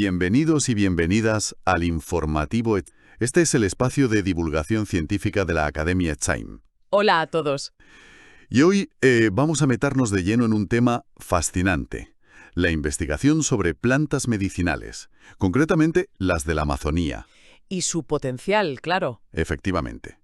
Bienvenidos y bienvenidas al Informativo. Este es el espacio de divulgación científica de la Academia Etzain. Hola a todos. Y hoy vamos a meternos de lleno en un tema fascinante, la investigación sobre plantas medicinales, concretamente las de la Amazonía. Y su potencial, claro. Efectivamente.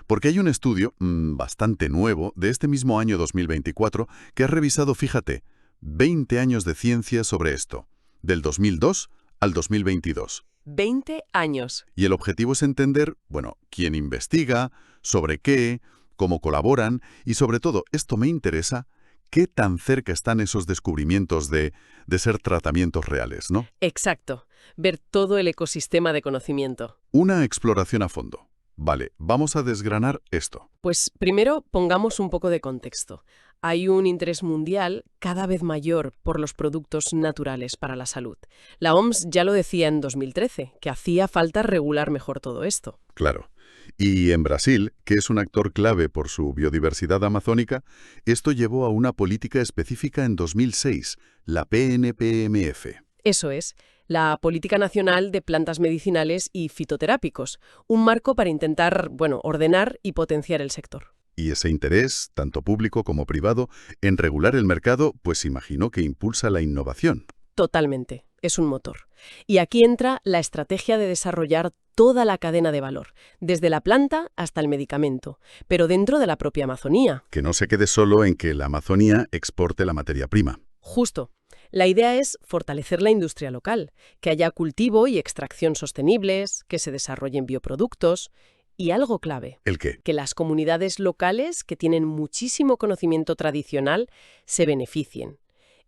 Porque hay un estudio bastante nuevo de este mismo año 2024 que ha revisado, fíjate, 20 años de ciencia sobre esto, del 2002 al 2022. 20 años. Y el objetivo es entender, bueno, quién investiga, sobre qué, cómo colaboran y sobre todo, esto me interesa, qué tan cerca están esos descubrimientos de ser tratamientos reales, ¿no? Exacto. Ver todo el ecosistema de conocimiento. Una exploración a fondo. Vale, vamos a desgranar esto. Pues primero pongamos un poco de contexto. Hay un interés mundial cada vez mayor por los productos naturales para la salud. La OMS ya lo decía en 2013, que hacía falta regular mejor todo esto. Claro. Y en Brasil, que es un actor clave por su biodiversidad amazónica, esto llevó a una política específica en 2006, la PNPMF. Eso es, la Política Nacional de Plantas Medicinales y Fitoterápicos, un marco para intentar, ordenar y potenciar el sector. Y ese interés, tanto público como privado, en regular el mercado, pues imagino que impulsa la innovación. Totalmente, es un motor. Y aquí entra la estrategia de desarrollar toda la cadena de valor, desde la planta hasta el medicamento, pero dentro de la propia Amazonía. Que no se quede solo en que la Amazonía exporte la materia prima. Justo. La idea es fortalecer la industria local, que haya cultivo y extracción sostenibles, que se desarrollen bioproductos. Y algo clave. ¿El qué? Que las comunidades locales, que tienen muchísimo conocimiento tradicional, se beneficien,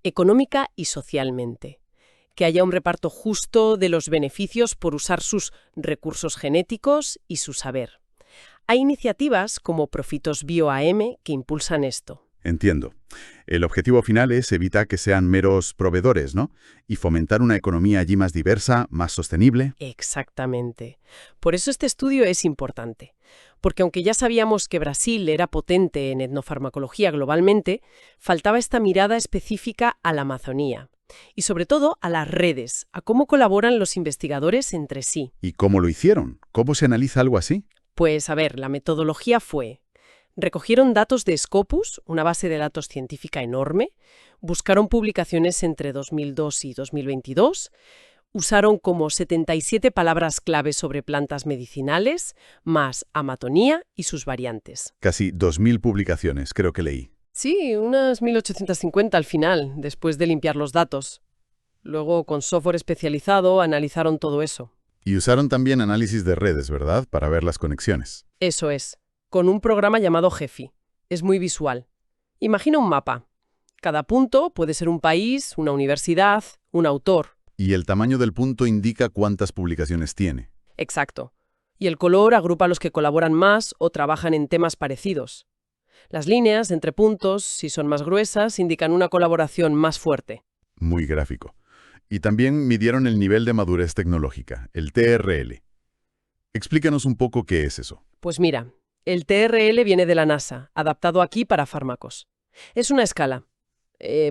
económica y socialmente. Que haya un reparto justo de los beneficios por usar sus recursos genéticos y su saber. Hay iniciativas como Profitos Bio AM que impulsan esto. Entiendo. El objetivo final es evitar que sean meros proveedores, ¿no? Y fomentar una economía allí más diversa, más sostenible. Exactamente. Por eso este estudio es importante. Porque aunque ya sabíamos que Brasil era potente en etnofarmacología globalmente, faltaba esta mirada específica a la Amazonía. Y sobre todo a las redes, a cómo colaboran los investigadores entre sí. ¿Y cómo lo hicieron? ¿Cómo se analiza algo así? Pues a ver, la metodología fue: recogieron datos de Scopus, una base de datos científica enorme, buscaron publicaciones entre 2002 y 2022, usaron como 77 palabras clave sobre plantas medicinales, más Amazonía y sus variantes. Casi 2000 publicaciones, creo que leí. Sí, unas 1850 al final, después de limpiar los datos. Luego, con software especializado, analizaron todo eso. Y usaron también análisis de redes, ¿verdad? Para ver las conexiones. Eso es, con un programa llamado GEFI. Es muy visual. Imagina un mapa. Cada punto puede ser un país, una universidad, un autor. Y el tamaño del punto indica cuántas publicaciones tiene. Exacto. Y el color agrupa a los que colaboran más o trabajan en temas parecidos. Las líneas entre puntos, si son más gruesas, indican una colaboración más fuerte. Muy gráfico. Y también midieron el nivel de madurez tecnológica, el TRL. Explícanos un poco qué es eso. Pues mira, el TRL viene de la NASA, adaptado aquí para fármacos. Es una escala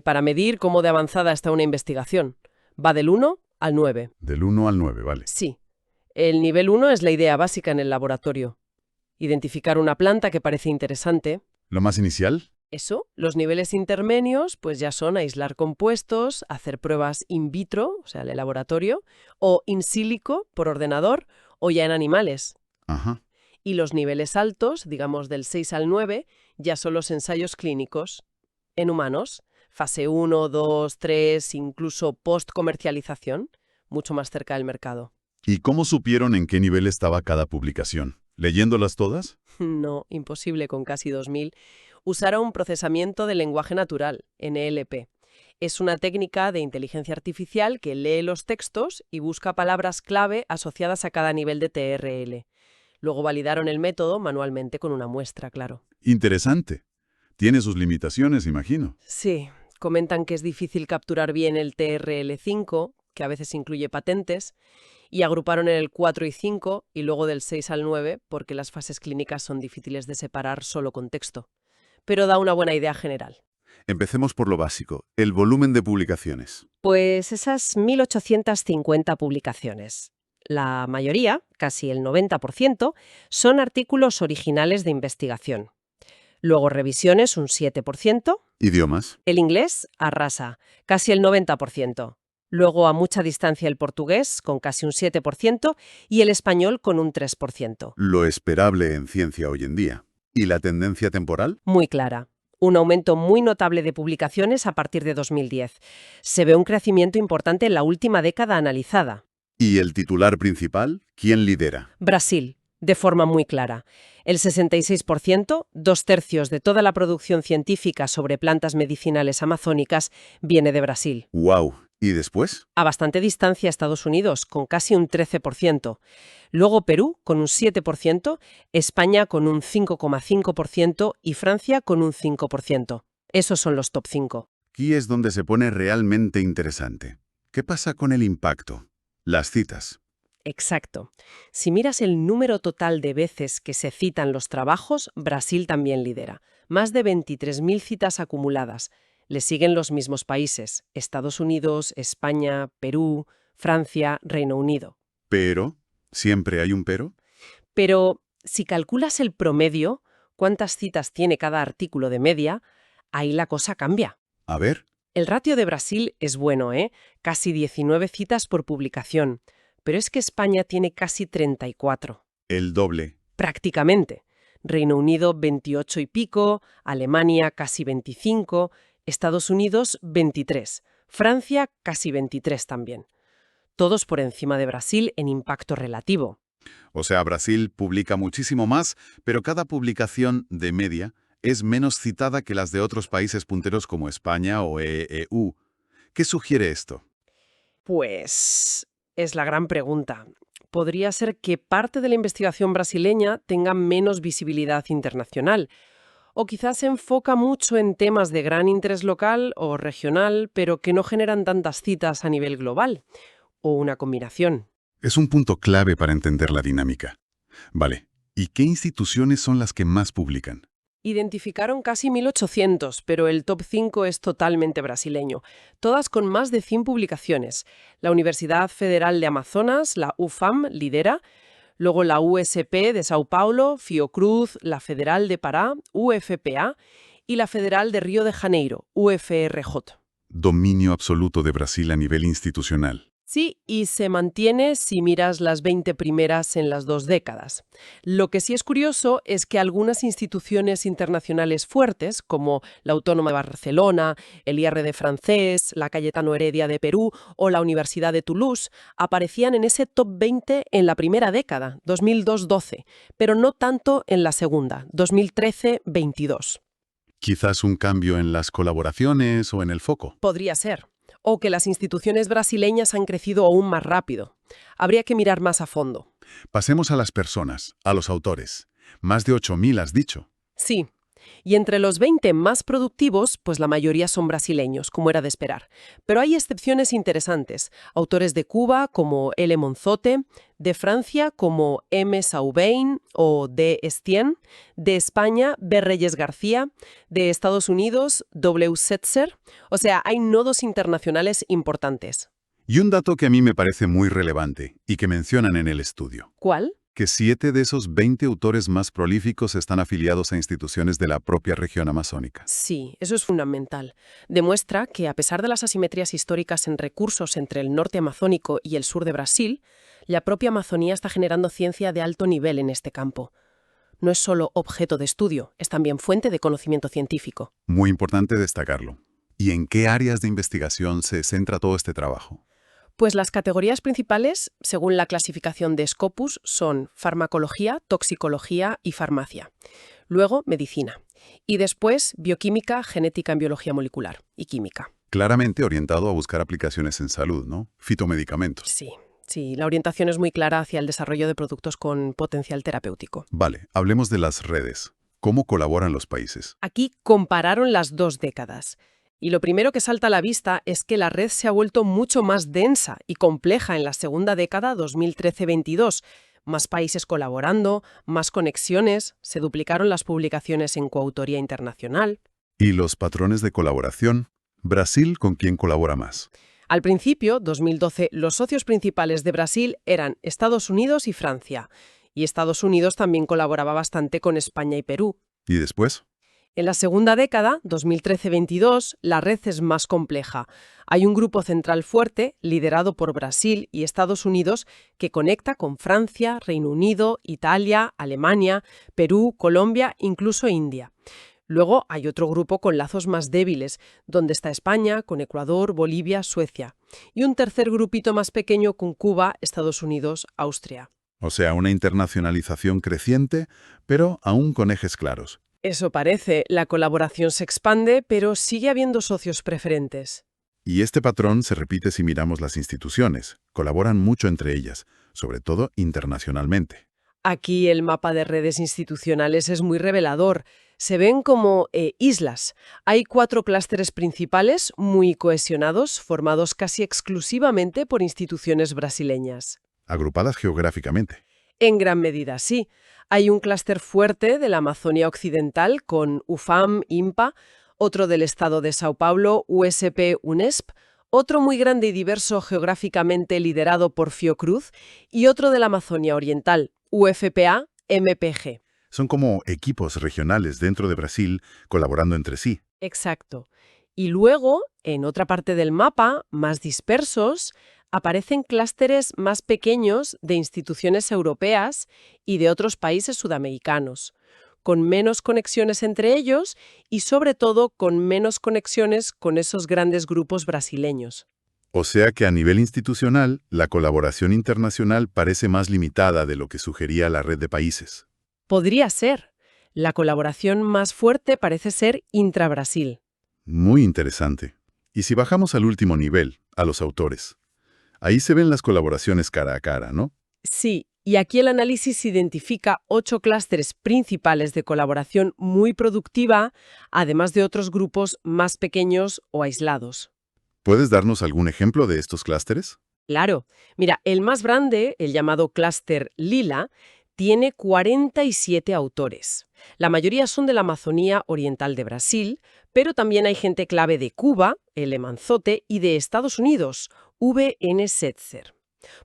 para medir cómo de avanzada está una investigación. Va del 1 al 9. Del 1 al 9, vale. Sí. El nivel 1 es la idea básica en el laboratorio. Identificar una planta que parece interesante. ¿Lo más inicial? Eso. Los niveles intermedios pues ya son aislar compuestos, hacer pruebas in vitro, o sea, en el laboratorio, o in silico, por ordenador, o ya en animales. Ajá. Y los niveles altos, digamos del 6 al 9, ya son los ensayos clínicos. En humanos, fase 1, 2, 3, incluso post-comercialización, mucho más cerca del mercado. ¿Y cómo supieron en qué nivel estaba cada publicación? ¿Leyéndolas todas? No, imposible con casi 2000. Usaron procesamiento de lenguaje natural, NLP. Es una técnica de inteligencia artificial que lee los textos y busca palabras clave asociadas a cada nivel de TRL. Luego validaron el método manualmente con una muestra, claro. Interesante. Tiene sus limitaciones, imagino. Sí, comentan que es difícil capturar bien el TRL5, que a veces incluye patentes, y agruparon en el 4 y 5 y luego del 6 al 9 porque las fases clínicas son difíciles de separar solo con texto. Pero da una buena idea general. Empecemos por lo básico, el volumen de publicaciones. Pues esas 1.850 publicaciones. La mayoría, casi el 90%, son artículos originales de investigación. Luego revisiones, un 7%. ¿Idiomas? El inglés arrasa, casi el 90%. Luego a mucha distancia el portugués, con casi un 7%, y el español con un 3%. Lo esperable en ciencia hoy en día. ¿Y la tendencia temporal? Muy clara. Un aumento muy notable de publicaciones a partir de 2010. Se ve un crecimiento importante en la última década analizada. ¿Y el titular principal? ¿Quién lidera? Brasil, de forma muy clara. El 66%, 2/3 de toda la producción científica sobre plantas medicinales amazónicas, viene de Brasil. ¡Wow! ¿Y después? A bastante distancia Estados Unidos, con casi un 13%. Luego Perú, con un 7%, España con un 5,5% y Francia con un 5%. Esos son los top 5. Aquí es donde se pone realmente interesante. ¿Qué pasa con el impacto? Las citas. Exacto. Si miras el número total de veces que se citan los trabajos, Brasil también lidera. Más de 23.000 citas acumuladas. Le siguen los mismos países: Estados Unidos, España, Perú, Francia, Reino Unido. Pero, ¿siempre hay un pero? Pero si calculas el promedio, cuántas citas tiene cada artículo de media, ahí la cosa cambia. A ver, El ratio de Brasil es bueno, ¿eh? Casi 19 citas por publicación. Pero es que España tiene casi 34. el doble. Prácticamente. Reino Unido 28 y pico, Alemania casi 25, Estados Unidos 23, Francia casi 23 también. Todos por encima de Brasil en impacto relativo. O sea, Brasil publica muchísimo más, pero cada publicación, de media, es menos citada que las de otros países punteros como España o EU. ¿Qué sugiere esto? Pues es la gran pregunta. Podría ser que parte de la investigación brasileña tenga menos visibilidad internacional, o quizás se enfoca mucho en temas de gran interés local o regional, pero que no generan tantas citas a nivel global, o una combinación. Es un punto clave para entender la dinámica. Vale, ¿y qué instituciones son las que más publican? Identificaron casi 1.800, pero el top 5 es totalmente brasileño, todas con más de 100 publicaciones. La Universidad Federal de Amazonas, la UFAM, lidera, luego la USP de Sao Paulo, Fiocruz, la Federal de Pará, UFPA, y la Federal de Río de Janeiro, UFRJ. Dominio absoluto de Brasil a nivel institucional. Sí, y se mantiene si miras las 20 primeras en las 2 décadas. Lo que sí es curioso es que algunas instituciones internacionales fuertes, como la Autónoma de Barcelona, el IRD francés, la Cayetano Heredia de Perú o la Universidad de Toulouse, aparecían en ese top 20 en la primera década, 2002-12, pero no tanto en la segunda, 2013-22. Quizás un cambio en las colaboraciones o en el foco. Podría ser. O que las instituciones brasileñas han crecido aún más rápido. Habría que mirar más a fondo. Pasemos a las personas, a los autores. Más de 8.000 has dicho. Sí. Y entre los 20 más productivos, pues la mayoría son brasileños, como era de esperar. Pero hay excepciones interesantes. Autores de Cuba, como L. Monzote, de Francia, como M. Sauvain o D. Estienne, de España, B. Reyes García, de Estados Unidos, W. Setzer. O sea, hay nodos internacionales importantes. Y un dato que a mí me parece muy relevante y que mencionan en el estudio. ¿Cuál? Que 7 de esos 20 autores más prolíficos están afiliados a instituciones de la propia región amazónica. Sí, eso es fundamental. Demuestra que, a pesar de las asimetrías históricas en recursos entre el norte amazónico y el sur de Brasil, la propia Amazonía está generando ciencia de alto nivel en este campo. No es solo objeto de estudio, es también fuente de conocimiento científico. Muy importante destacarlo. ¿Y en qué áreas de investigación se centra todo este trabajo? Pues las categorías principales, según la clasificación de Scopus, son farmacología, toxicología y farmacia. Luego, medicina. Y después, bioquímica, genética en biología molecular y química. Claramente orientado a buscar aplicaciones en salud, ¿no? Fitomedicamentos. Sí, la orientación es muy clara hacia el desarrollo de productos con potencial terapéutico. Vale, hablemos de las redes. ¿Cómo colaboran los países? Aquí compararon las 2 décadas. Y lo primero que salta a la vista es que la red se ha vuelto mucho más densa y compleja en la segunda década 2013-22. Más países colaborando, más conexiones, se duplicaron las publicaciones en coautoría internacional. ¿Y los patrones de colaboración? ¿Brasil con quién colabora más? Al principio, 2012, los socios principales de Brasil eran Estados Unidos y Francia. Y Estados Unidos también colaboraba bastante con España y Perú. ¿Y después? En la segunda década, 2013-22, la red es más compleja. Hay un grupo central fuerte, liderado por Brasil y Estados Unidos, que conecta con Francia, Reino Unido, Italia, Alemania, Perú, Colombia, incluso India. Luego hay otro grupo con lazos más débiles, donde está España, con Ecuador, Bolivia, Suecia. Y un tercer grupito más pequeño con Cuba, Estados Unidos, Austria. O sea, una internacionalización creciente, pero aún con ejes claros. Eso parece, la colaboración se expande, pero sigue habiendo socios preferentes. Y este patrón se repite si miramos las instituciones. Colaboran mucho entre ellas, sobre todo internacionalmente. Aquí el mapa de redes institucionales es muy revelador. Se ven como islas. Hay 4 clústeres principales muy cohesionados, formados casi exclusivamente por instituciones brasileñas. Agrupadas geográficamente. En gran medida, sí. Hay un clúster fuerte de la Amazonia Occidental con UFAM, INPA, otro del estado de Sao Paulo, USP, UNESP, otro muy grande y diverso geográficamente liderado por Fiocruz y otro de la Amazonia Oriental, UFPA, MPG. Son como equipos regionales dentro de Brasil colaborando entre sí. Exacto. Y luego, en otra parte del mapa, más dispersos, aparecen clústeres más pequeños de instituciones europeas y de otros países sudamericanos, con menos conexiones entre ellos y sobre todo con menos conexiones con esos grandes grupos brasileños. O sea que a nivel institucional, la colaboración internacional parece más limitada de lo que sugería la red de países. Podría ser. La colaboración más fuerte parece ser intra-Brasil. Muy interesante. Y si bajamos al último nivel, a los autores. Ahí se ven las colaboraciones cara a cara, ¿no? Sí, y aquí el análisis identifica 8 clústeres principales de colaboración muy productiva, además de otros grupos más pequeños o aislados. ¿Puedes darnos algún ejemplo de estos clústeres? Claro. Mira, el más grande, el llamado clúster Lila, tiene 47 autores. La mayoría son de la Amazonía Oriental de Brasil, pero también hay gente clave de Cuba, el Emanzote, y de Estados Unidos, VN Setzer.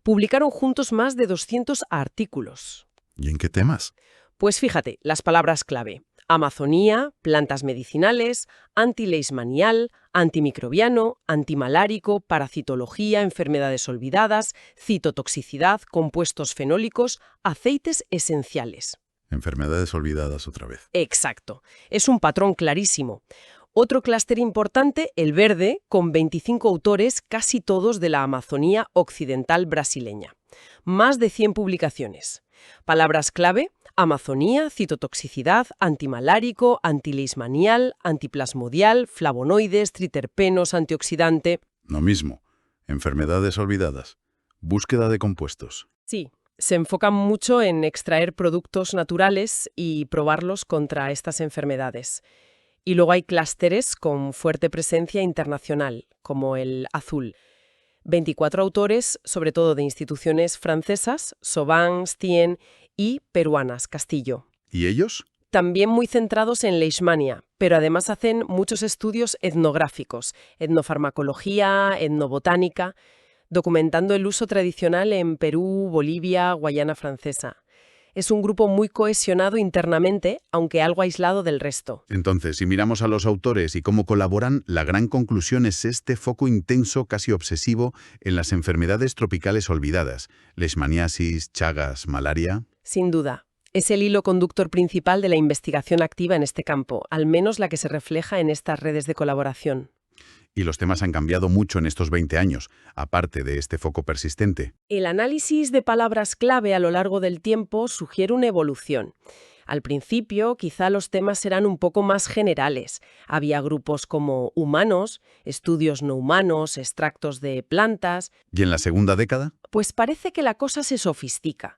Publicaron juntos más de 200 artículos. ¿Y en qué temas? Pues fíjate, las palabras clave: Amazonía, plantas medicinales, antileishmanial, antimicrobiano, antimalárico, parasitología, enfermedades olvidadas, citotoxicidad, compuestos fenólicos, aceites esenciales. Enfermedades olvidadas otra vez. Exacto. Es un patrón clarísimo. Otro clúster importante, el verde, con 25 autores, casi todos de la Amazonía Occidental brasileña. Más de 100 publicaciones. Palabras clave: Amazonía, citotoxicidad, antimalárico, antileishmanial, antiplasmodial, flavonoides, triterpenos, antioxidante. Lo mismo. Enfermedades olvidadas. Búsqueda de compuestos. Sí, se enfocan mucho en extraer productos naturales y probarlos contra estas enfermedades. Y luego hay clústeres con fuerte presencia internacional, como el azul. 24 autores, sobre todo de instituciones francesas, Sauvan, Stien, y peruanas, Castillo. ¿Y ellos? También muy centrados en leishmania, pero además hacen muchos estudios etnográficos, etnofarmacología, etnobotánica, documentando el uso tradicional en Perú, Bolivia, Guayana Francesa. Es un grupo muy cohesionado internamente, aunque algo aislado del resto. Entonces, si miramos a los autores y cómo colaboran, la gran conclusión es este foco intenso, casi obsesivo, en las enfermedades tropicales olvidadas. Leishmaniasis, Chagas, malaria. Sin duda. Es el hilo conductor principal de la investigación activa en este campo, al menos la que se refleja en estas redes de colaboración. Y los temas han cambiado mucho en estos 20 años, aparte de este foco persistente. El análisis de palabras clave a lo largo del tiempo sugiere una evolución. Al principio, quizá los temas eran un poco más generales. Había grupos como humanos, estudios no humanos, extractos de plantas. ¿Y en la segunda década? Pues parece que la cosa se sofistica.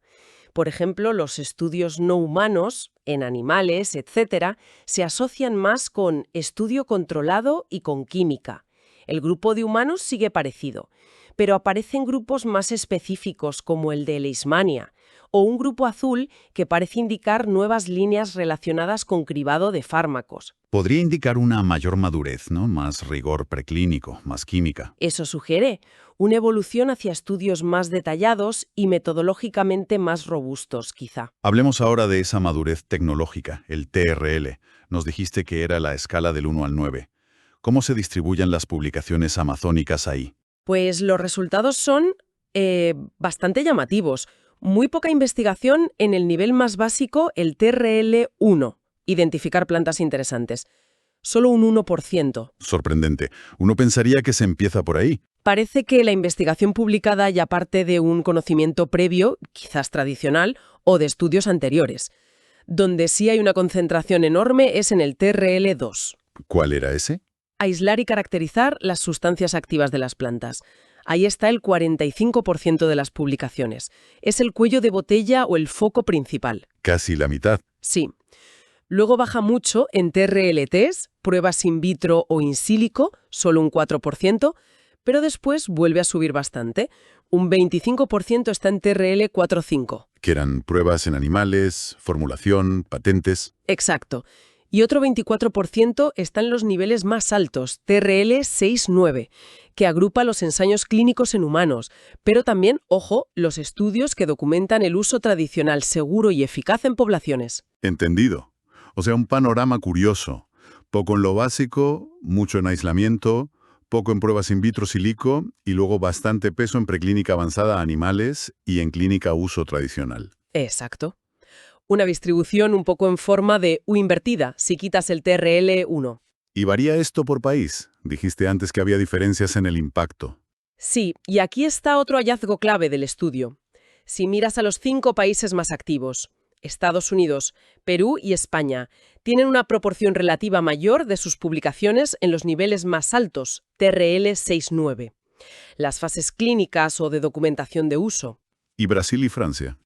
Por ejemplo, los estudios no humanos, en animales, etc., se asocian más con estudio controlado y con química. El grupo de humanos sigue parecido, pero aparecen grupos más específicos como el de leishmania o un grupo azul que parece indicar nuevas líneas relacionadas con cribado de fármacos. Podría indicar una mayor madurez, ¿no? Más rigor preclínico, más química. Eso sugiere una evolución hacia estudios más detallados y metodológicamente más robustos, quizá. Hablemos ahora de esa madurez tecnológica, el TRL. Nos dijiste que era la escala del 1 al 9. ¿Cómo se distribuyen las publicaciones amazónicas ahí? Pues los resultados son bastante llamativos. Muy poca investigación en el nivel más básico, el TRL1, identificar plantas interesantes. Solo un 1%. Sorprendente. Uno pensaría que se empieza por ahí. Parece que la investigación publicada ya parte de un conocimiento previo, quizás tradicional, o de estudios anteriores. Donde sí hay una concentración enorme es en el TRL2. ¿Cuál era ese? Aislar y caracterizar las sustancias activas de las plantas. Ahí está el 45% de las publicaciones. Es el cuello de botella o el foco principal. Casi la mitad. Sí. Luego baja mucho en TRL-Ts, pruebas in vitro o in silico, solo un 4%, pero después vuelve a subir bastante. Un 25% está en TRL-4-5. Que eran pruebas en animales, formulación, patentes. Exacto. Y otro 24% está en los niveles más altos, TRL-6-9, que agrupa los ensayos clínicos en humanos, pero también, ojo, los estudios que documentan el uso tradicional seguro y eficaz en poblaciones. Entendido. O sea, un panorama curioso. Poco en lo básico, mucho en aislamiento, poco en pruebas in vitro silico y luego bastante peso en preclínica avanzada a animales y en clínica uso tradicional. Exacto. Una distribución un poco en forma de U invertida, si quitas el TRL1. ¿Y varía esto por país? Dijiste antes que había diferencias en el impacto. Sí, y aquí está otro hallazgo clave del estudio. Si miras a los 5 países más activos, Estados Unidos, Perú y España, tienen una proporción relativa mayor de sus publicaciones en los niveles más altos, TRL-6-9. Las fases clínicas o de documentación de uso. ¿Y Brasil y Francia?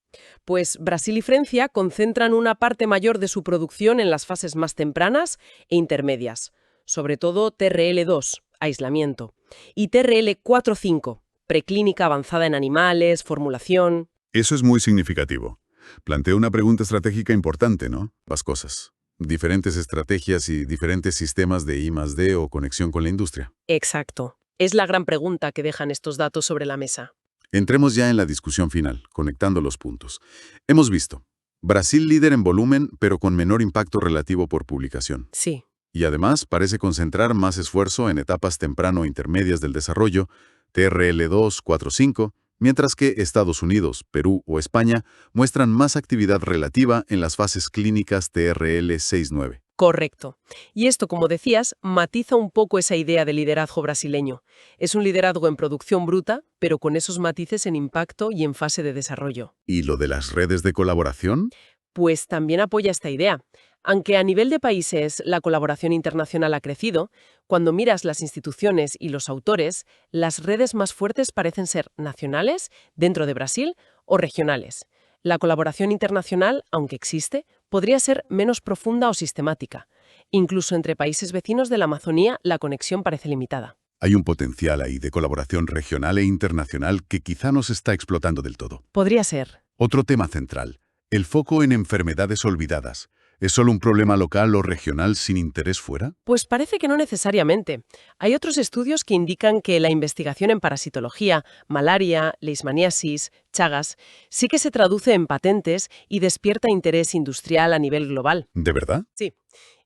Pues Brasil y Francia concentran una parte mayor de su producción en las fases más tempranas e intermedias, sobre todo TRL2, aislamiento, y TRL4-5, preclínica avanzada en animales, formulación. Eso es muy significativo. Plantea una pregunta estratégica importante, ¿no? Las cosas. Diferentes estrategias y diferentes sistemas de I+D o conexión con la industria. Exacto. Es la gran pregunta que dejan estos datos sobre la mesa. Entremos ya en la discusión final, conectando los puntos. Hemos visto, Brasil líder en volumen, pero con menor impacto relativo por publicación. Sí. Y además parece concentrar más esfuerzo en etapas temprano o intermedias del desarrollo, TRL2, 4, 5, mientras que Estados Unidos, Perú o España muestran más actividad relativa en las fases clínicas TRL6, 9. Correcto. Y esto, como decías, matiza un poco esa idea de liderazgo brasileño. Es un liderazgo en producción bruta, pero con esos matices en impacto y en fase de desarrollo. ¿Y lo de las redes de colaboración? Pues también apoya esta idea. Aunque a nivel de países la colaboración internacional ha crecido, cuando miras las instituciones y los autores, las redes más fuertes parecen ser nacionales, dentro de Brasil, o regionales. La colaboración internacional, aunque existe, podría ser menos profunda o sistemática. Incluso entre países vecinos de la Amazonía, la conexión parece limitada. Hay un potencial ahí de colaboración regional e internacional que quizá no se está explotando del todo. Podría ser. Otro tema central, el foco en enfermedades olvidadas. ¿Es solo un problema local o regional sin interés fuera? Pues parece que no necesariamente. Hay otros estudios que indican que la investigación en parasitología, malaria, leishmaniasis, Chagas, sí que se traduce en patentes y despierta interés industrial a nivel global. ¿De verdad? Sí.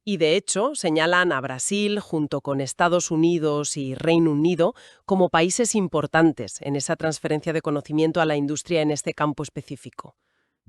Y de hecho, señalan a Brasil, junto con Estados Unidos y Reino Unido, como países importantes en esa transferencia de conocimiento a la industria en este campo específico.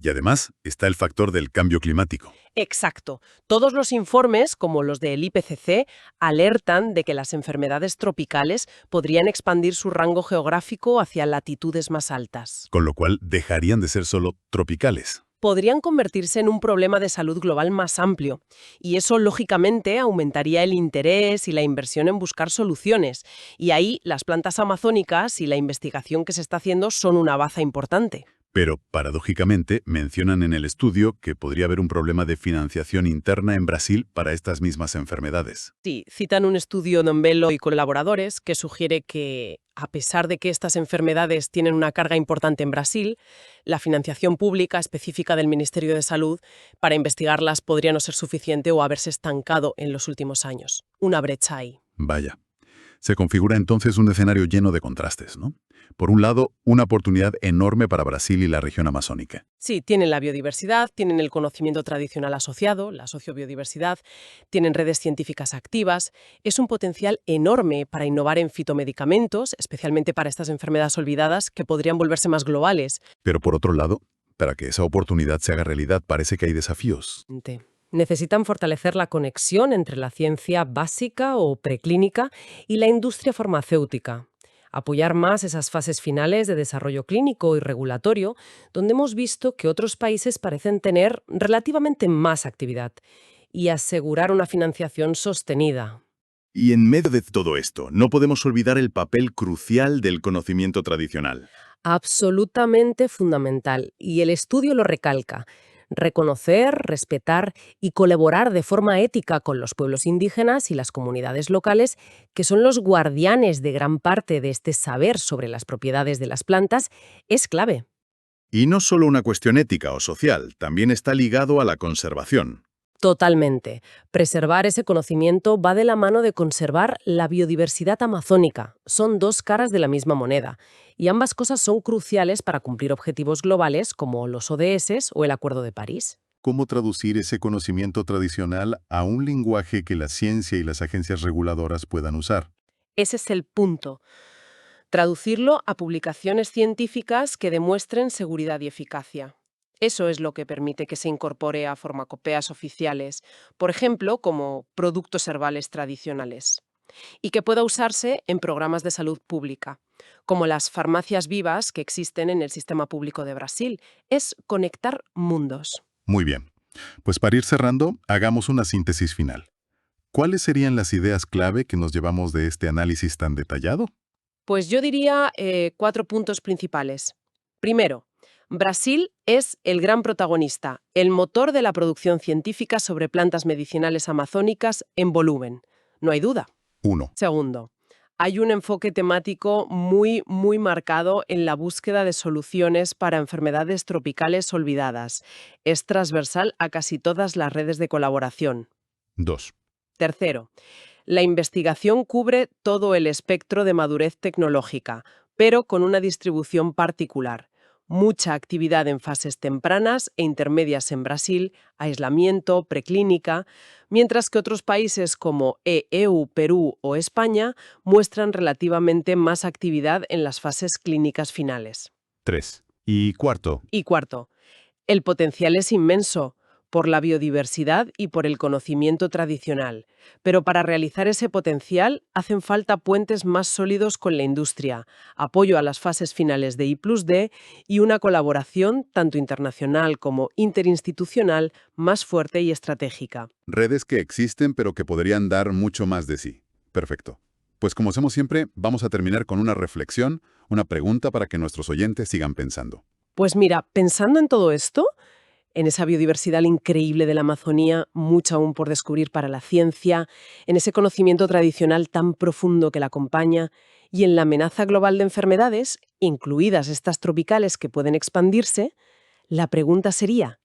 Y además está el factor del cambio climático. Exacto. Todos los informes, como los del IPCC, alertan de que las enfermedades tropicales podrían expandir su rango geográfico hacia latitudes más altas. Con lo cual dejarían de ser solo tropicales. Podrían convertirse en un problema de salud global más amplio, y eso lógicamente aumentaría el interés y la inversión en buscar soluciones, y ahí las plantas amazónicas y la investigación que se está haciendo son una baza importante. Pero, paradójicamente, mencionan en el estudio que podría haber un problema de financiación interna en Brasil para estas mismas enfermedades. Sí, citan un estudio de Ombello y colaboradores que sugiere que, a pesar de que estas enfermedades tienen una carga importante en Brasil, la financiación pública específica del Ministerio de Salud para investigarlas podría no ser suficiente o haberse estancado en los últimos años. Una brecha ahí. Vaya. Se configura entonces un escenario lleno de contrastes, ¿no? Por un lado, una oportunidad enorme para Brasil y la región amazónica. Sí, tienen la biodiversidad, tienen el conocimiento tradicional asociado, la sociobiodiversidad, tienen redes científicas activas. Es un potencial enorme para innovar en fitomedicamentos, especialmente para estas enfermedades olvidadas que podrían volverse más globales. Pero por otro lado, para que esa oportunidad se haga realidad parece que hay desafíos. Necesitan fortalecer la conexión entre la ciencia básica o preclínica y la industria farmacéutica. Apoyar más esas fases finales de desarrollo clínico y regulatorio, donde hemos visto que otros países parecen tener relativamente más actividad, y asegurar una financiación sostenida. Y en medio de todo esto, no podemos olvidar el papel crucial del conocimiento tradicional. Absolutamente fundamental, y el estudio lo recalca. Reconocer, respetar y colaborar de forma ética con los pueblos indígenas y las comunidades locales, que son los guardianes de gran parte de este saber sobre las propiedades de las plantas, es clave. Y no solo una cuestión ética o social, también está ligado a la conservación. Totalmente. Preservar ese conocimiento va de la mano de conservar la biodiversidad amazónica. Son dos caras de la misma moneda. Y ambas cosas son cruciales para cumplir objetivos globales como los ODS o el Acuerdo de París. ¿Cómo traducir ese conocimiento tradicional a un lenguaje que la ciencia y las agencias reguladoras puedan usar? Ese es el punto. Traducirlo a publicaciones científicas que demuestren seguridad y eficacia. Eso es lo que permite que se incorpore a farmacopeas oficiales, por ejemplo, como productos herbales tradicionales, y que pueda usarse en programas de salud pública, como las farmacias vivas que existen en el sistema público de Brasil. Es conectar mundos. Muy bien. Pues para ir cerrando, hagamos una síntesis final. ¿Cuáles serían las ideas clave que nos llevamos de este análisis tan detallado? Pues yo diría 4 puntos principales. Primero, Brasil es el gran protagonista, el motor de la producción científica sobre plantas medicinales amazónicas en volumen. No hay duda. 1. Segundo, hay un enfoque temático muy marcado en la búsqueda de soluciones para enfermedades tropicales olvidadas. Es transversal a casi todas las redes de colaboración. 2. Tercero, la investigación cubre todo el espectro de madurez tecnológica, pero con una distribución particular. Mucha actividad en fases tempranas e intermedias en Brasil, aislamiento, preclínica, mientras que otros países como EU, Perú o España muestran relativamente más actividad en las fases clínicas finales. 3. Y cuarto. Y cuarto, el potencial es inmenso por la biodiversidad y por el conocimiento tradicional, pero para realizar ese potencial hacen falta puentes más sólidos con la industria, apoyo a las fases finales de I+D y una colaboración tanto internacional como interinstitucional más fuerte y estratégica. Redes que existen pero que podrían dar mucho más de sí. Perfecto. Pues como hacemos siempre, vamos a terminar con una reflexión, una pregunta para que nuestros oyentes sigan pensando. Pues mira, pensando en todo esto, en esa biodiversidad increíble de la Amazonía, mucho aún por descubrir para la ciencia, en ese conocimiento tradicional tan profundo que la acompaña y en la amenaza global de enfermedades, incluidas estas tropicales que pueden expandirse, la pregunta sería,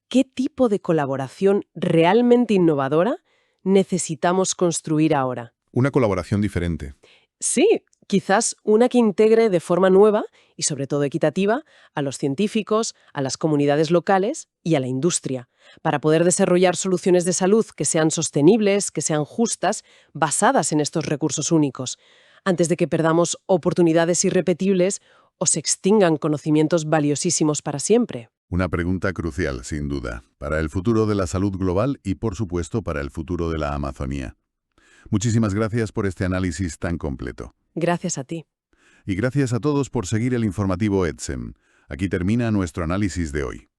¿qué tipo de colaboración realmente innovadora necesitamos construir ahora? Una colaboración diferente. Sí, quizás una que integre de forma nueva y sobre todo equitativa a los científicos, a las comunidades locales y a la industria, para poder desarrollar soluciones de salud que sean sostenibles, que sean justas, basadas en estos recursos únicos, antes de que perdamos oportunidades irrepetibles o se extingan conocimientos valiosísimos para siempre. Una pregunta crucial, sin duda, para el futuro de la salud global y, por supuesto, para el futuro de la Amazonía. Muchísimas gracias por este análisis tan completo. Gracias a ti. Y gracias a todos por seguir el informativo EDSEM. Aquí termina nuestro análisis de hoy.